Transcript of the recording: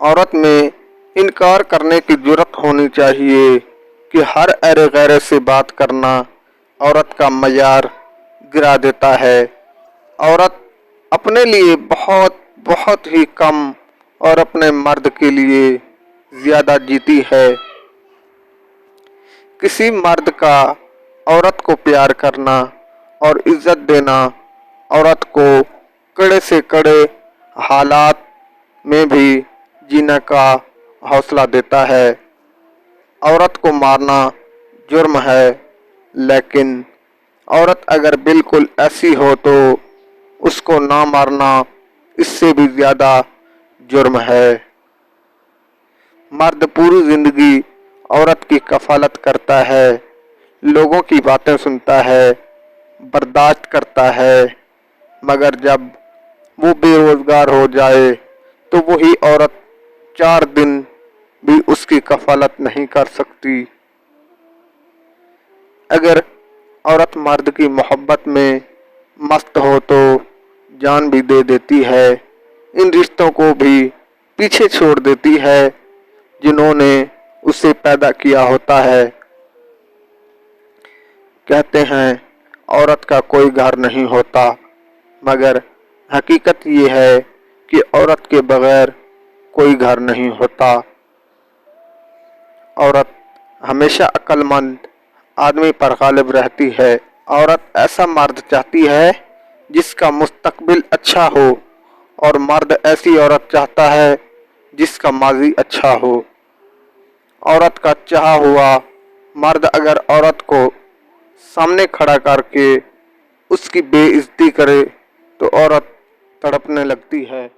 औरत में इनकार करने की जुर्रत होनी चाहिए कि हर अरे गैरे से बात करना औरत का मयार गिरा देता है। औरत अपने लिए बहुत बहुत ही कम और अपने मर्द के लिए ज़्यादा जीती है। किसी मर्द का औरत को प्यार करना और इज्जत देना औरत को कड़े से कड़े हालात में भी जीने का हौसला देता है। औरत को मारना जुर्म है, लेकिन औरत अगर बिल्कुल ऐसी हो तो उसको ना मारना इससे भी ज़्यादा जुर्म है। मर्द पूरी ज़िंदगी औरत की कफालत करता है, लोगों की बातें सुनता है, बर्दाश्त करता है, मगर जब वो बेरोज़गार हो जाए तो वही औरत 4 दिन भी उसकी कफालत नहीं कर सकती। अगर औरत मर्द की मोहब्बत में मस्त हो तो जान भी दे देती है, इन रिश्तों को भी पीछे छोड़ देती है जिन्होंने उसे पैदा किया होता है। कहते हैं औरत का कोई घर नहीं होता, मगर हकीकत ये है कि औरत के बगैर कोई घर नहीं होता। औरत हमेशा अक्लमंद आदमी पर गालिब रहती है। औरत ऐसा मर्द चाहती है जिसका मुस्तकबिल अच्छा हो, और मर्द ऐसी औरत चाहता है जिसका माजी अच्छा हो। औरत का चाहा हुआ मर्द अगर औरत को सामने खड़ा करके उसकी बेइज्जती करे तो औरत तड़पने लगती है।